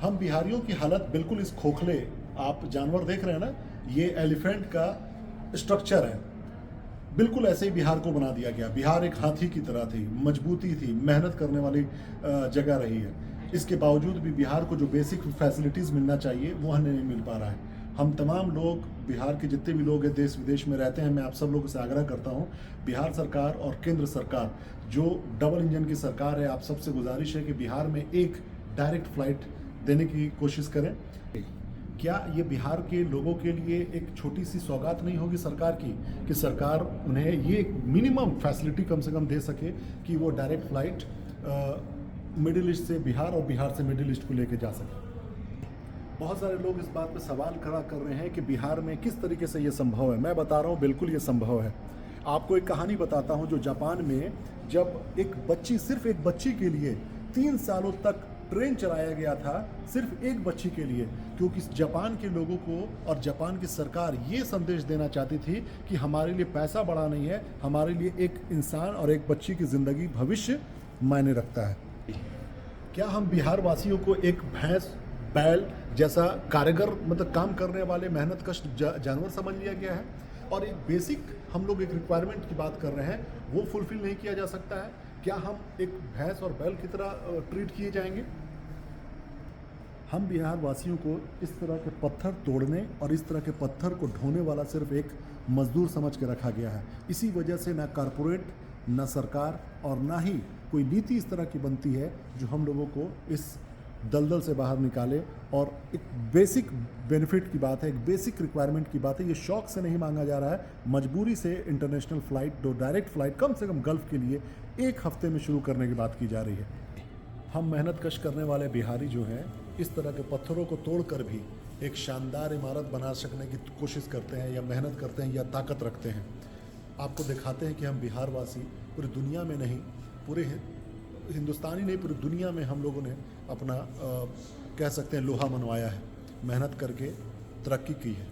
हम बिहारियों की हालत बिल्कुल इस खोखले, आप जानवर देख रहे हैं ना, ये एलिफेंट का स्ट्रक्चर है, बिल्कुल ऐसे ही बिहार को बना दिया गया। बिहार एक हाथी की तरह थी, मजबूती थी, मेहनत करने वाली जगह रही है। इसके बावजूद भी बिहार को जो बेसिक फैसिलिटीज़ मिलना चाहिए वो हमें नहीं मिल पा रहा है। हम तमाम लोग, बिहार के जितने भी लोग हैं देश विदेश में रहते हैं, मैं आप सब लोगों से आग्रह करता हूँ, बिहार सरकार और केंद्र सरकार जो डबल इंजन की सरकार है, आप सबसे गुजारिश है कि बिहार में एक डायरेक्ट फ्लाइट देने की कोशिश करें। क्या ये बिहार के लोगों के लिए एक छोटी सी सौगात नहीं होगी सरकार की, कि सरकार उन्हें ये मिनिमम फैसिलिटी कम से कम दे सके कि वो डायरेक्ट फ्लाइट मिडिल ईस्ट से बिहार और बिहार से मिडिल ईस्ट को लेके जा सके। बहुत सारे लोग इस बात पे सवाल खड़ा कर रहे हैं कि बिहार में किस तरीके से ये संभव है। मैं बता रहा हूँ, बिल्कुल ये संभव है। आपको एक कहानी बताता हूँ, जो जापान में जब एक बच्ची, सिर्फ एक बच्ची के लिए 3 सालों तक ट्रेन चलाया गया था, सिर्फ एक बच्ची के लिए, क्योंकि जापान के लोगों को और जापान की सरकार ये संदेश देना चाहती थी कि हमारे लिए पैसा बड़ा नहीं है, हमारे लिए एक इंसान और एक बच्ची की ज़िंदगी, भविष्य मायने रखता है। क्या हम बिहार वासियों को एक भैंस, बैल जैसा कारीगर, मतलब काम करने वाले मेहनत कश जानवर समझ लिया गया है? और एक बेसिक हम लोग एक रिक्वायरमेंट की बात कर रहे हैं, वो फुलफिल नहीं किया जा सकता है? क्या हम एक भैंस और बैल की तरह ट्रीट किए जाएंगे? हम बिहार वासियों को इस तरह के पत्थर तोड़ने और इस तरह के पत्थर को ढोने वाला सिर्फ एक मजदूर समझ के रखा गया है। इसी वजह से ना कारपोरेट, ना सरकार और ना ही कोई नीति इस तरह की बनती है जो हम लोगों को इस दलदल से बाहर निकाले। और एक बेसिक बेनिफिट की बात है, एक बेसिक रिक्वायरमेंट की बात है, ये शौक से नहीं मांगा जा रहा है, मजबूरी से इंटरनेशनल फ़्लाइट, दो डायरेक्ट फ़्लाइट कम से कम गल्फ़ के लिए 1 हफ्ते में शुरू करने की बात की जा रही है। हम मेहनत कश करने वाले बिहारी जो हैं, इस तरह के पत्थरों को तोड़कर भी एक शानदार इमारत बना सकने की कोशिश करते हैं, या मेहनत करते हैं, या ताकत रखते हैं। आपको दिखाते हैं कि हम बिहार वासी पूरी दुनिया में नहीं, पूरे हिंदुस्तानी नहीं, पूरी दुनिया में हम लोगों ने अपना कह सकते हैं लोहा मनवाया है, मेहनत करके तरक्की की है।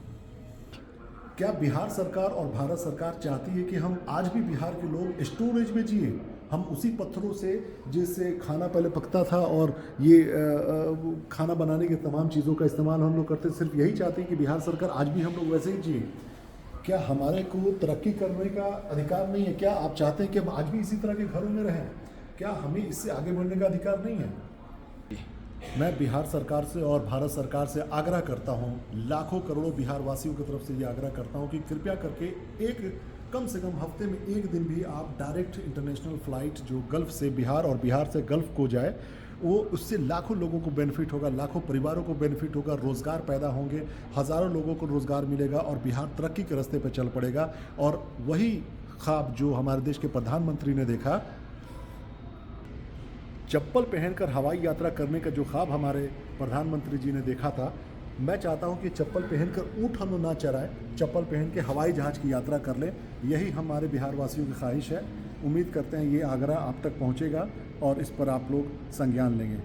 क्या बिहार सरकार और भारत सरकार चाहती है कि हम आज भी बिहार के लोग स्टोरेज में जिए? हम उसी पत्थरों से, जिससे खाना पहले पकता था और ये खाना बनाने के तमाम चीज़ों का इस्तेमाल हम लोग करते, सिर्फ यही चाहते हैं कि बिहार सरकार आज भी हम लोग वैसे ही जिए? क्या हमारे को तरक्की करने का अधिकार नहीं है? क्या आप चाहते हैं कि हम आज भी इसी तरह के घरों में रहें? क्या हमें इससे आगे बढ़ने का अधिकार नहीं है? मैं बिहार सरकार से और भारत सरकार से आग्रह करता हूं, लाखों करोड़ों बिहार वासियों की तरफ से ये आग्रह करता हूं कि कृपया करके एक, कम से कम हफ्ते में 1 दिन भी आप डायरेक्ट इंटरनेशनल फ़्लाइट जो गल्फ़ से बिहार और बिहार से गल्फ़ को जाए, वो उससे लाखों लोगों को बेनिफिट होगा, लाखों परिवारों को बेनिफिट होगा, रोज़गार पैदा होंगे, हज़ारों लोगों को रोज़गार मिलेगा और बिहार तरक्की के रास्ते पर चल पड़ेगा। और वही ख्वाब जो हमारे देश के प्रधानमंत्री ने देखा, चप्पल पहनकर हवाई यात्रा करने का जो ख्वाब हमारे प्रधानमंत्री जी ने देखा था, मैं चाहता हूं कि चप्पल पहनकर ऊँट हम ना चराएं, चप्पल पहन के हवाई जहाज़ की यात्रा कर लें। यही हमारे बिहार वासियों की ख्वाहिश है। उम्मीद करते हैं ये आग्रह आप तक पहुंचेगा और इस पर आप लोग संज्ञान लेंगे।